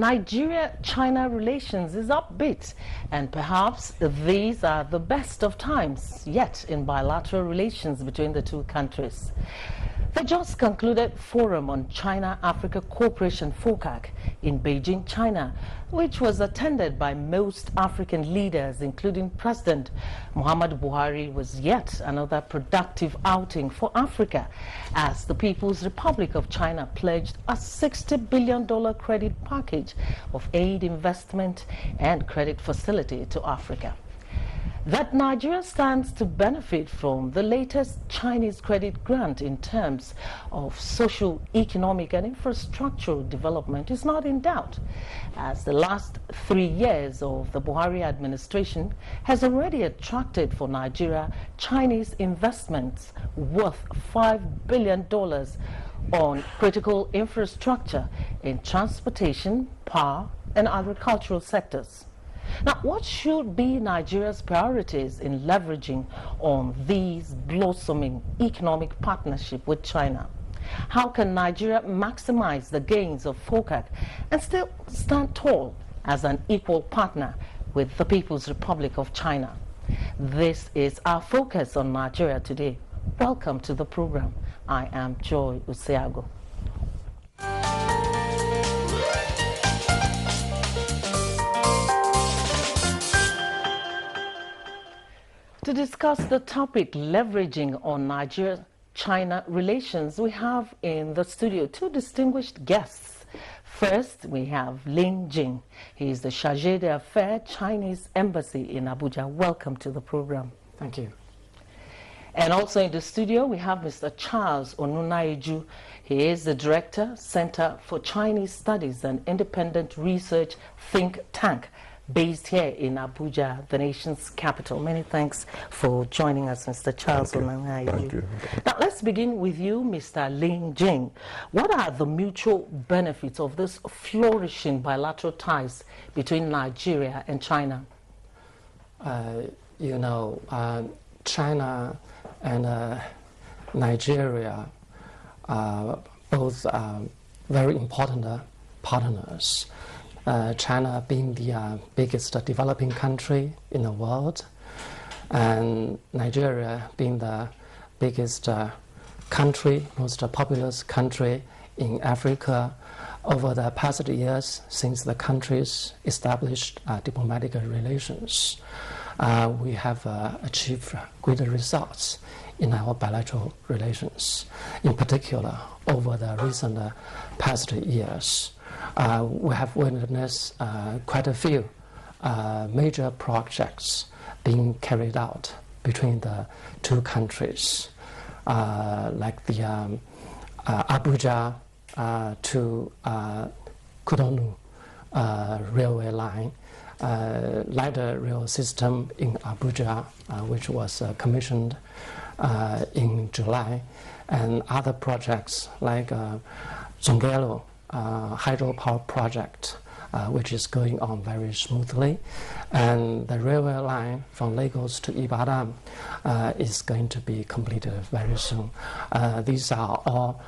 Nigeria-China relations is upbeat, and perhaps these are the best of times yet in bilateral relations between the two countries. The just concluded Forum on China-Africa Cooperation FOCAC in Beijing, China, which was attended by most African leaders, including President MUHAMMADU Buhari, was yet another productive outing for Africa, as the People's Republic of China pledged a $60 billion credit package of aid, investment, and credit facility to Africa. That Nigeria stands to benefit from the latest Chinese credit grant in terms of socio-economic and infrastructural development is not in doubt, as the last 3 years of the Buhari administration has already attracted for Nigeria Chinese investments worth $5 billion on critical infrastructure in transportation, power, and agricultural sectors. Now, what should be Nigeria's priorities in leveraging on these blossoming economic partnership with China? How can Nigeria maximize the gains of FOCAC and still stand tall as an equal partner with the People's Republic of China? This is our focus on Nigeria today. Welcome to the program. I am Joy Usiago. To discuss the topic leveraging on Nigeria-China relations, we have in the studio two distinguished guests. First, we have Lin Jing. He is the Chargé d'Affaires Chinese Embassy in Abuja. Welcome to the program. Thank you. And also in the studio, we have Mr. Charles Onunaiju. He is the Director, Center for Chinese Studies and Independent Research Think Tank, based here in Abuja, the nation's capital. Many thanks for joining us, Mr. Charles Onunaiju. Thank you. Now, let's begin with you, Mr. Lin Jing. What are the mutual benefits of this flourishing bilateral ties between Nigeria and China? China and Nigeria are both very important partners. China being the biggest developing country in the world, and Nigeria being the biggest country, most populous country in Africa. Over the past years, since the countries established diplomatic relations, we have achieved great results in our bilateral relations. In particular, over the recent past years, we have witnessed quite a few major projects being carried out between the two countries, like the Abuja to Cotonou railway line, lighter rail system in Abuja, which was commissioned in July, and other projects like Zongelo hydropower project, which is going on very smoothly, and the railway line from Lagos to Ibadan is going to be completed very soon. These are all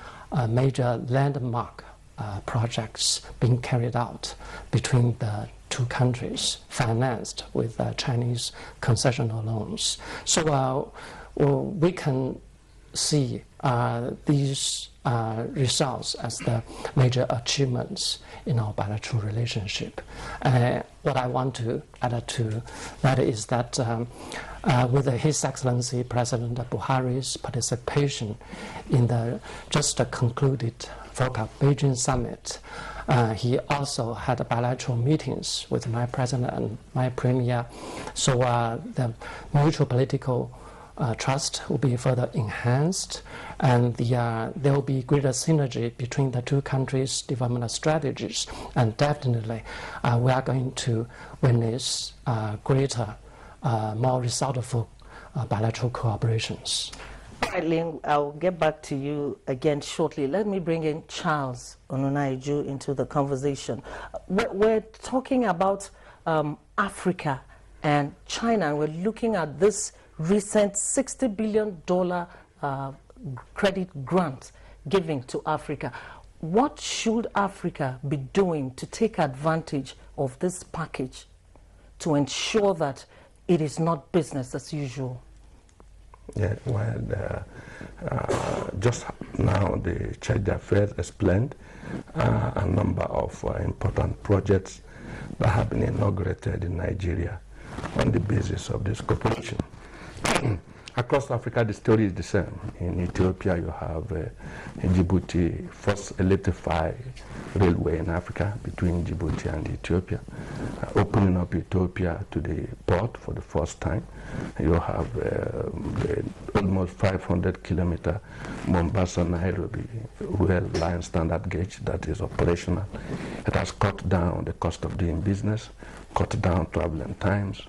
major landmark projects being carried out between the two countries, financed with Chinese concessional loans. So we can see these results as the major achievements in our bilateral relationship. What I want to add to that is that with His Excellency President Buhari's participation in the just concluded FOCAC Beijing summit, he also had bilateral meetings with my president and my premier. So the mutual political trust will be further enhanced, and there will be greater synergy between the two countries' development strategies, and definitely we are going to witness greater, more resultful bilateral cooperations. All right, Lin, I'll get back to you again shortly. Let me bring in Charles Onunaiju into the conversation. We're talking about Africa and China, and we're looking at this recent $60 billion credit grant given to Africa. what should Africa be doing to take advantage of this package to ensure that it is not business as usual? Yeah, well, just now the Charge d'Affaires explained a number of important projects that have been inaugurated in Nigeria on the basis of this cooperation. Across Africa, the story is the same. In Ethiopia, you have Djibouti, first electrified railway in Africa between Djibouti and Ethiopia, opening up Ethiopia to the port for the first time. You have almost 500-kilometer Mombasa-Nairobi rail line standard gauge that is operational. It has cut down the cost of doing business, cut down traveling times,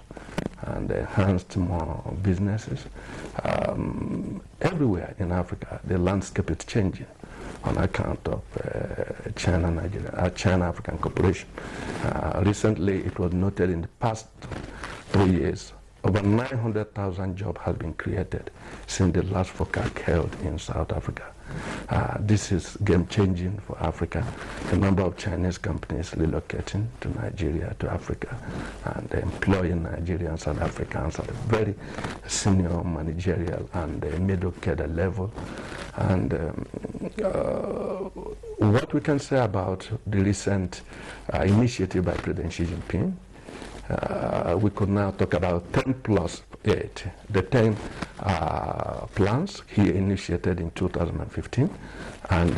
and enhanced more businesses. Everywhere in Africa, the landscape is changing on account of China-African cooperation. Recently, it was noted in the past 3 years, over 900,000 jobs have been created since the last FOCAC held in South Africa. This is game-changing for Africa. The number of Chinese companies relocating to Nigeria, to Africa, and employing Nigerian South Africans at a very senior managerial and middle cadre level. And what we can say about the recent initiative by President Xi Jinping, we could now talk about 10+8, the 10 plans he initiated in 2015 and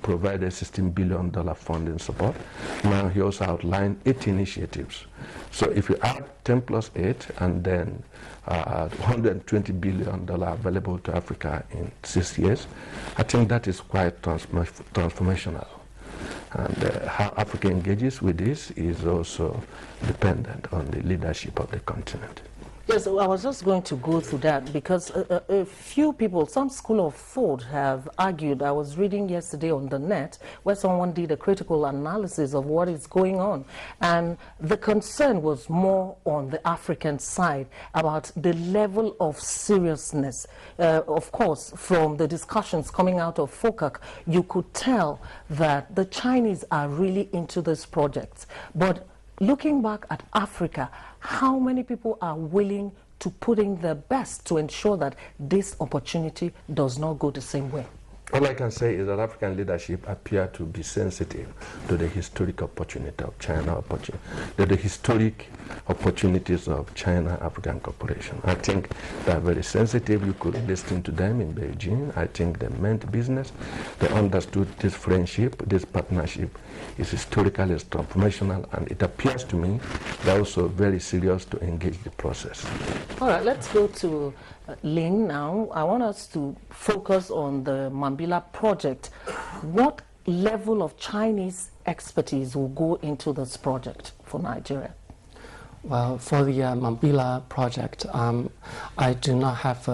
provided $16 billion funding support. Now he also outlined 8 initiatives. So if you add 10+8 and then $120 billion available to Africa in 6 years, I think that is quite transformational. And how Africa engages with this is also dependent on the leadership of the continent. Yes, I was just going to go through that because a few people, some school of thought have argued. I was reading yesterday on the net where someone did a critical analysis of what is going on. And the concern was more on the African side about the level of seriousness. Of course, from the discussions coming out of FOCAC, you could tell that the Chinese are really into this project. But looking back at Africa, how many people are willing to put in their best to ensure that this opportunity does not go the same way? All I can say is that African leadership appear to be sensitive to the historic opportunity of China, the historic opportunities of China-African cooperation. I think they are very sensitive. You could listen to them in Beijing. I think they meant business. They understood this friendship, this partnership is historically transformational, and it appears to me they're also very serious to engage the process. All right, let's go to Lin now. I want us to focus on the Mambila project. What level of Chinese expertise will go into this project for Nigeria? Well, for the Mambila project, I do not have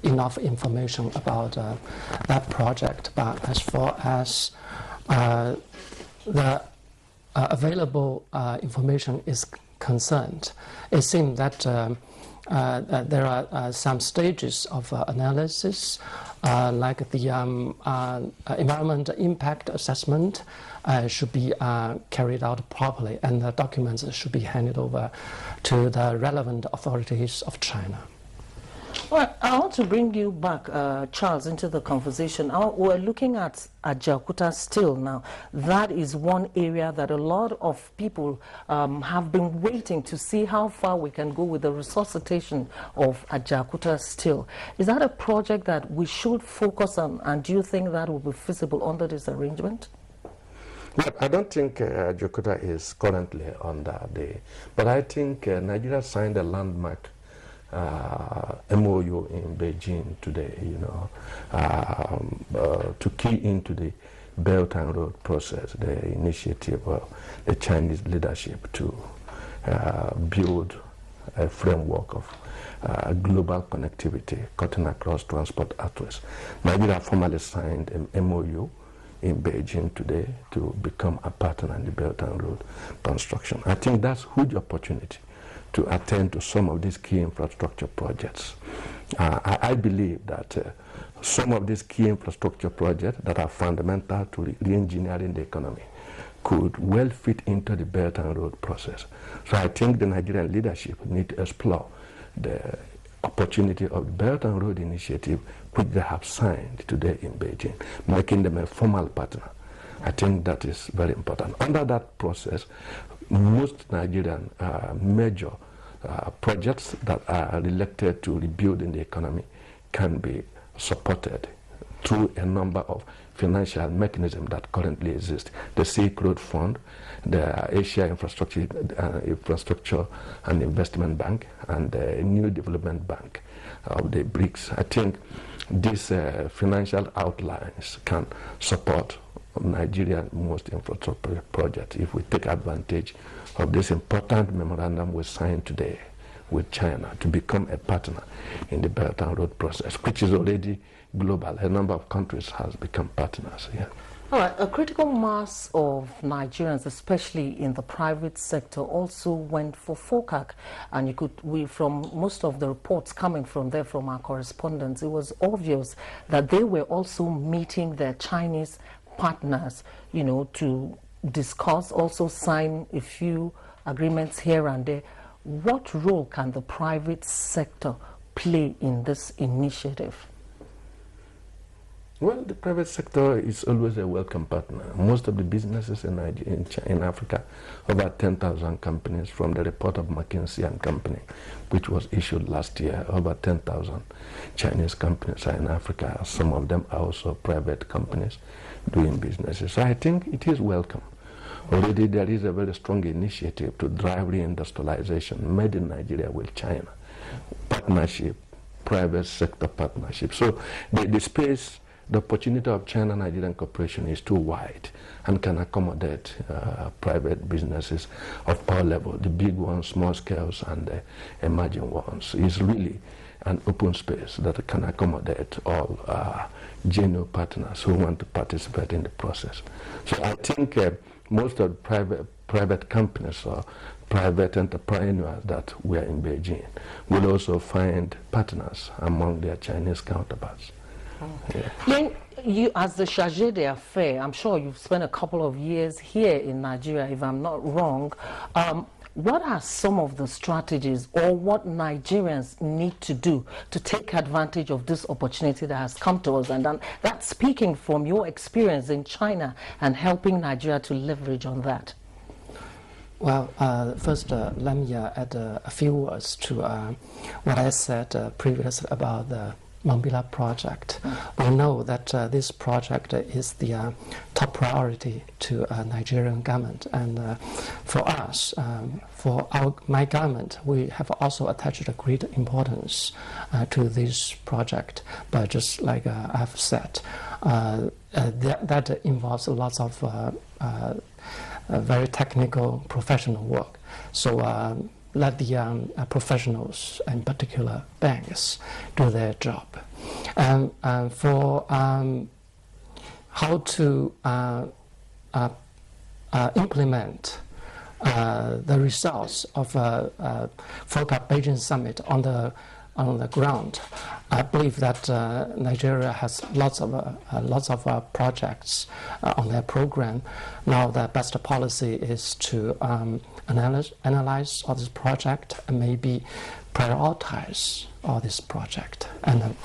enough information about that project, but as far as the available information is concerned, it seems that there are some stages of analysis, like the environmental impact assessment should be carried out properly, and the documents should be handed over to the relevant authorities of China. Well, I want to bring you back, Charles, into the conversation. We're looking at Ajaokuta Steel now. That is one area that a lot of people have been waiting to see how far we can go with the resuscitation of Ajaokuta Steel. Is that a project that we should focus on, and do you think that will be feasible under this arrangement? Well, I don't think Ajaokuta is currently under but I think Nigeria signed a landmark MOU in Beijing today, to key into the Belt and Road process, the initiative of the Chinese leadership to build a framework of global connectivity cutting across transport arteries. Nigeria formally signed an MOU in Beijing today to become a partner in the Belt and Road construction. I think that's a huge opportunity to attend to some of these key infrastructure projects. I believe that some of these key infrastructure projects that are fundamental to re-engineering the economy could well fit into the Belt and Road process. So I think the Nigerian leadership need to explore the opportunity of the Belt and Road Initiative, which they have signed today in Beijing, making them a formal partner. I think that is very important. Under that process, most Nigerian major projects that are related to rebuilding the economy can be supported through a number of financial mechanisms that currently exist. The Silk Road Fund, the Asia Infrastructure and Investment Bank, and the New Development Bank of the BRICS. I think these financial outlines can support Nigeria's most infrastructure project if we take advantage of this important memorandum we signed today with China to become a partner in the Belt and Road process, which is already global. A number of countries has become partners. Yeah. All right, a critical mass of Nigerians, especially in the private sector, also went for FOCAC, and from most of the reports coming from there from our correspondents, it was obvious that they were also meeting their Chinese partners, you know, to discuss, also sign a few agreements here and there. What role can the private sector play in this initiative? Well, the private sector is always a welcome partner. Most of the businesses in Africa, over 10,000 companies, from the report of McKinsey and Company, which was issued last year, over 10,000 Chinese companies are in Africa. Some of them are also private companies doing businesses. So I think it is welcome. Already there is a very strong initiative to drive reindustrialization made in Nigeria with China. Partnership, private sector partnership. So the space, the opportunity of China-Nigerian cooperation is too wide and can accommodate private businesses of all levels, the big ones, small scales, and the emerging ones. It's really an open space that can accommodate all genuine partners who want to participate in the process. So I think most of the private companies or private entrepreneurs that were in Beijing will also find partners among their Chinese counterparts. Yeah. Then you, as the chargé d'affaires, I'm sure you've spent a couple of years here in Nigeria, if I'm not wrong. What are some of the strategies or what Nigerians need to do to take advantage of this opportunity that has come to us? And that's speaking from your experience in China and helping Nigeria to leverage on that. Well, first, let me add a few words to what I said previously about the Mambila project. We know that this project is the top priority to Nigerian government, and for us, my government, we have also attached a great importance to this project. But just like I've said, that involves lots of very technical professional work. So let the professionals, in particular banks, do their job. For how to implement the results of FOCAC Beijing Summit on the ground, I believe that Nigeria has lots of projects on their program. Now the best policy is to analyze all this project and maybe prioritize all this project. And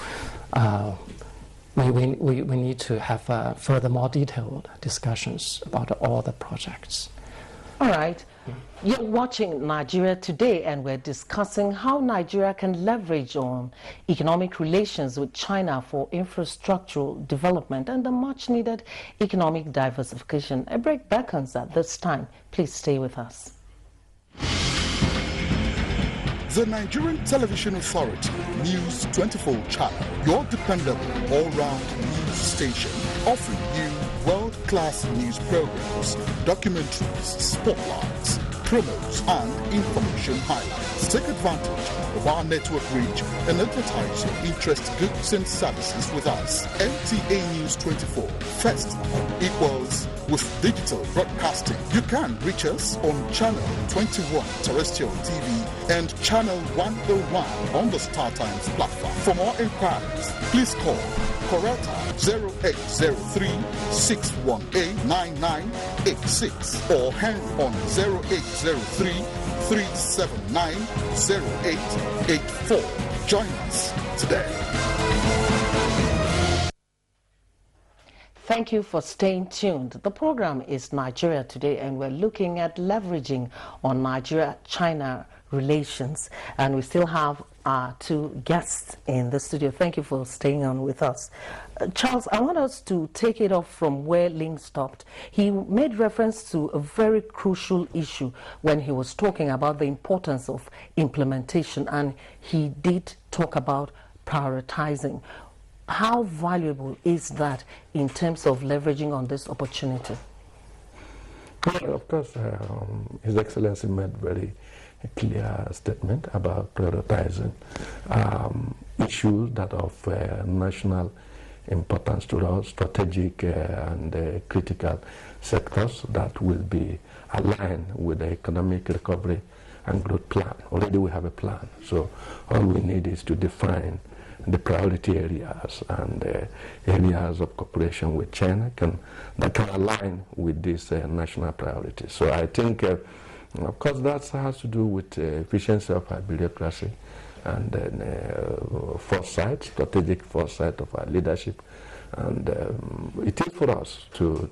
we need to have further more detailed discussions about all the projects. All right. You're watching Nigeria Today, and we're discussing how Nigeria can leverage on economic relations with China for infrastructural development and the much-needed economic diversification. A break beckons at this time. Please stay with us. The Nigerian Television Authority News 24 channel, your dependable all-round news station, offering you world-class news programs, documentaries, spotlights, promos, and information highlights. customers take advantage of our network reach and advertise your interest goods and services with us. NTA News 24, first equals with digital broadcasting. You can reach us on Channel 21 Terrestrial TV and Channel 101 on the Star Times platform. For more inquiries, please call Coretta 0803 618 9986 or hang on 0803 379 0884. Join us today. Thank you for staying tuned. The program is Nigeria Today, and we're looking at leveraging on Nigeria-China relations. And we still have our two guests in the studio. Thank you for staying on with us. Charles, I want us to take it off from where Ling stopped. He made reference to a very crucial issue when he was talking about the importance of implementation, and he did talk about prioritizing. How valuable is that in terms of leveraging on this opportunity? Well, of course, His Excellency made very clear statement about prioritizing issues that are of national importance to us, strategic and critical sectors that will be aligned with the economic recovery and growth plan. Already we have a plan, so all we need is to define the priority areas and areas of cooperation with China that can align with these national priorities. So I think, of course, that has to do with efficiency of our bureaucracy and then foresight, strategic foresight of our leadership. And it is for us to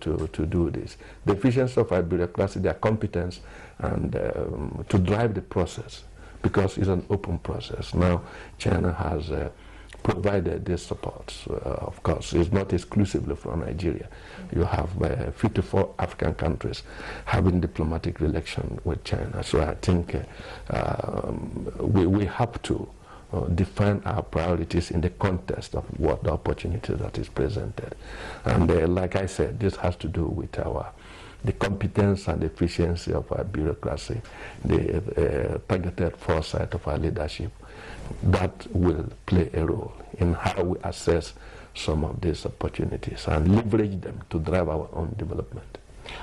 do this. The efficiency of our bureaucracy, their competence, and to drive the process, because it's an open process. Now, China has provided this support. Of course, it's not exclusively from Nigeria. You have 54 African countries having diplomatic relations with China. So I think we have to define our priorities in the context of what the opportunity that is presented. And like I said, this has to do with the competence and efficiency of our bureaucracy, the targeted foresight of our leadership. That will play a role in how we assess some of these opportunities and leverage them to drive our own development.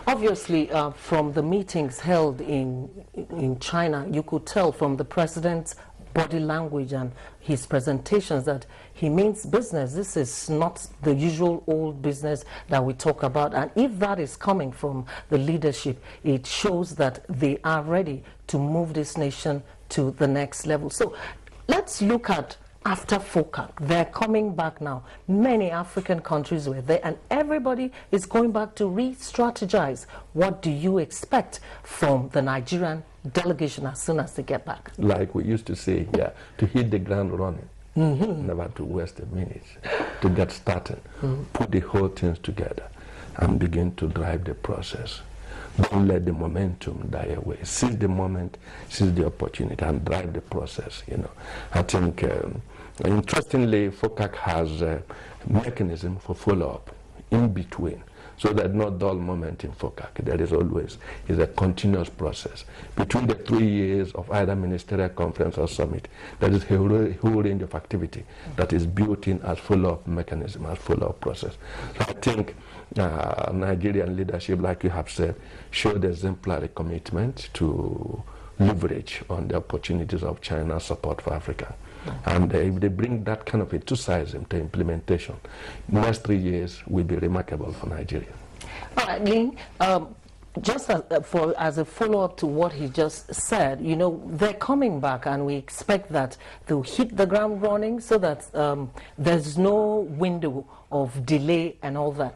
Obviously, from the meetings held in China, you could tell from the president's body language and his presentations that he means business. This is not the usual old business that we talk about. And if that is coming from the leadership, it shows that they are ready to move this nation to the next level. So let's look at after FOCAC. They're coming back now. Many African countries were there, and everybody is going back to re-strategize. What do you expect from the Nigerian delegation as soon as they get back? Like we used to say, yeah, to hit the ground running, never to waste a minute, to get started, put the whole things together, and begin to drive the process. Don't let the momentum die away. Seize the moment, seize the opportunity, and drive the process. I think, interestingly, FOCAC has a mechanism for follow-up in between, so there's no dull moment in FOCAC. There is always a continuous process. Between the 3 years of either ministerial conference or summit, there is a whole range of activity that is built in as follow-up mechanism, as follow-up process. So I think Nigerian leadership, like you have said, showed exemplary commitment to leverage on the opportunities of China's support for Africa. And if they bring that kind of enthusiasm to implementation, next 3 years will be remarkable for Nigeria. All right, Ling, just as a follow-up to what he just said, they're coming back, and we expect that they'll hit the ground running so that there's no window of delay and all that.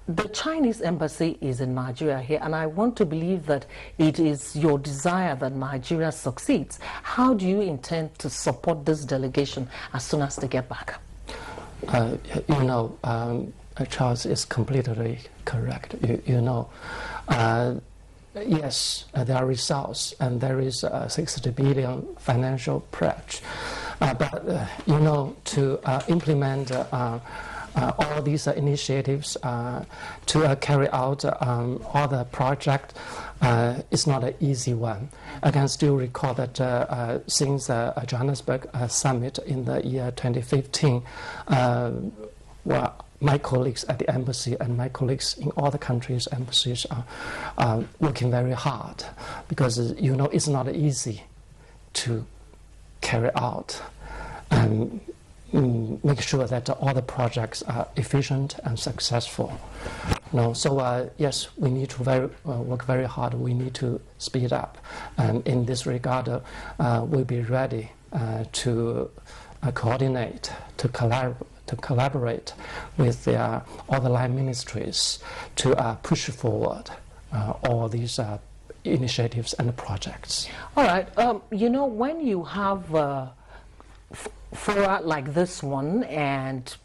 The Chinese embassy is in Nigeria here, and I want to believe that it is your desire that Nigeria succeeds. How do you intend to support this delegation as soon as they get back? Charles is completely correct. Yes, there are results, and there is a 60 billion financial pledge. But to implement all these initiatives, to carry out all the projects, it's not an easy one. I can still recall that since Johannesburg summit in the year 2015, well, my colleagues at the embassy and my colleagues in all the countries' embassies are working very hard, because it's not easy to carry out and make sure that all the projects are efficient and successful. So yes, we need to work very hard. We need to speed up, and in this regard, we'll be ready to coordinate, to collaborate with all the line ministries to push forward all these initiatives and projects. All right. When you have fora like this one, and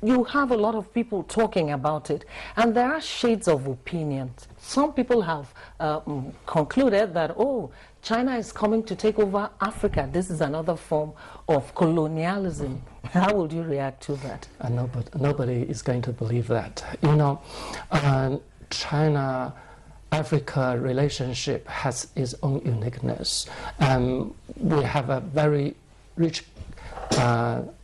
you have a lot of people talking about it, and there are shades of opinions. Some people have concluded that, China is coming to take over Africa. This is another form of colonialism. How would you react to that? Nobody is going to believe that. China-Africa relationship has its own uniqueness. We have a very rich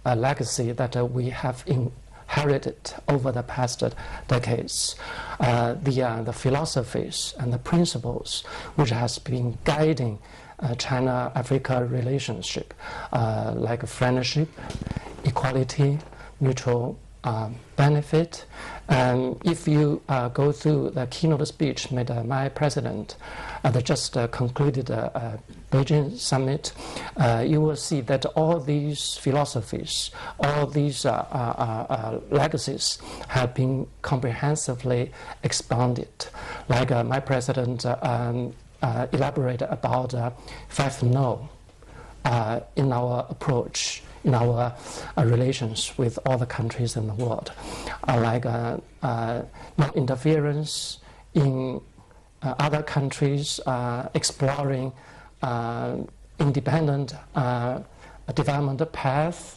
legacy that we have inherited over the past decades. The philosophies and the principles which has been guiding China-Africa relationship, like friendship, equality, mutual benefit. And if you go through the keynote speech made by my president at the just concluded Beijing summit, you will see that all these philosophies, all these legacies have been comprehensively expounded. Like my president elaborated about 5 no in our approach, in our relations with all the countries in the world, like non-interference in other countries exploring independent development path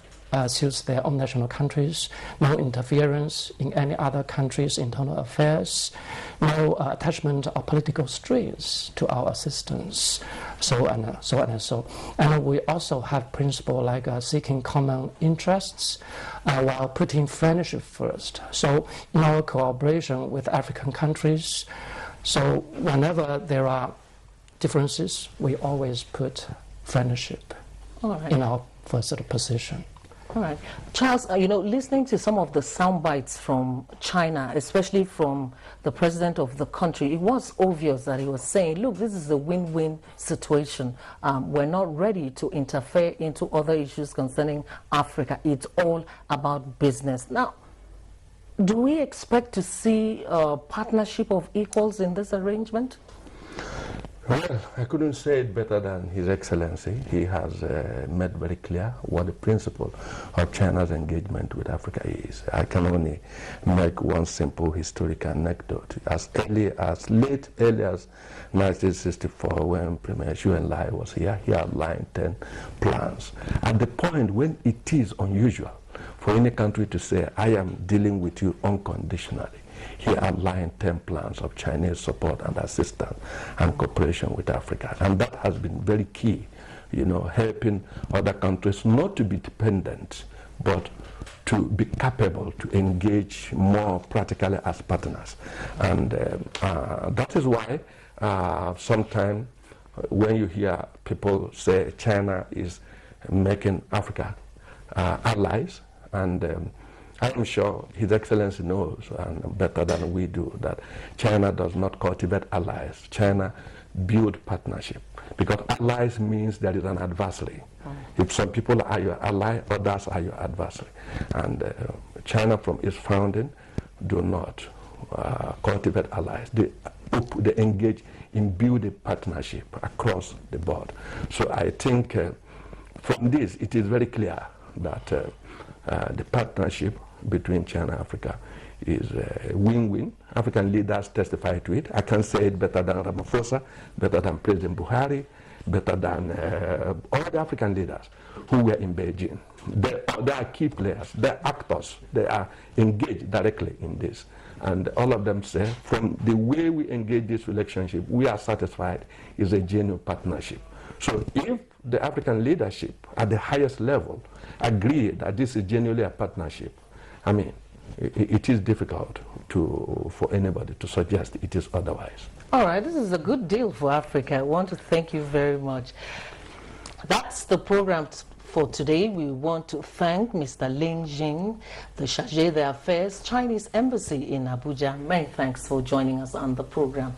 suits their own national countries, no interference in any other country's internal affairs, no attachment of political strings to our assistance, so on and so. And we also have principles like seeking common interests while putting friendship first. So in our cooperation with African countries, so whenever there are differences, we always put friendship in our first position. All right. Charles, listening to some of the sound bites from China, especially from the president of the country, it was obvious that he was saying, look, this is a win-win situation. We're not ready to interfere into other issues concerning Africa. It's all about business. Now, do we expect to see a partnership of equals in this arrangement? Well, I couldn't say it better than His Excellency. He has made very clear what the principle of China's engagement with Africa is. I can only make one simple historical anecdote. As late as 1964, when Premier Xu Enlai was here, he outlined 10 plans. At the point when it is unusual for any country to say, I am dealing with you unconditionally, he outlined 10 plans of Chinese support and assistance and cooperation with Africa. And that has been very key, helping other countries not to be dependent, but to be capable to engage more practically as partners. And that is why sometimes when you hear people say China is making Africa allies, and I am sure His Excellency knows, and better than we do, that China does not cultivate allies. China builds partnership, because allies means there is an adversary. If some people are your ally, others are your adversary. And China, from its founding, do not cultivate allies. They engage in building partnership across the board. So I think from this, it is very clear that the partnership between China and Africa is a win-win. African leaders testify to it. I can say it better than Ramaphosa, better than President Buhari, better than all the African leaders who were in Beijing. They are key players, they are actors, they are engaged directly in this. And all of them say, from the way we engage this relationship, we are satisfied is a genuine partnership. So if the African leadership at the highest level agree that this is genuinely a partnership, I mean, it is difficult for anybody to suggest it is otherwise. All right, this is a good deal for Africa. I want to thank you very much. That's the program for today. We want to thank Mr. Lin Jing, the Chargé d'Affaires, Chinese Embassy in Abuja. Many thanks for joining us on the program.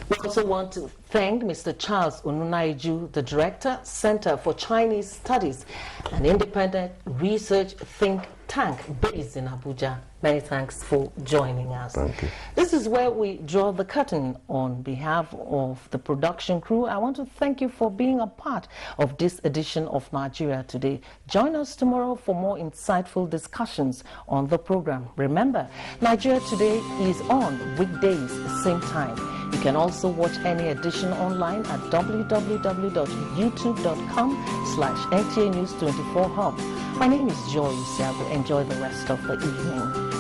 We also want to thank Mr. Charles Onunaiju, the Director, Center for Chinese Studies, an independent research think tank based in Abuja. Many thanks for joining us. Thank you. This is where we draw the curtain. On behalf of the production crew, I want to thank you for being a part of this edition of Nigeria Today. Join us tomorrow for more insightful discussions on the program. Remember, Nigeria Today is on weekdays, same time. You can also watch any edition online at www.youtube.com/NTA News 24 Hub. My name is Joy Usiabu. Enjoy the rest of the evening.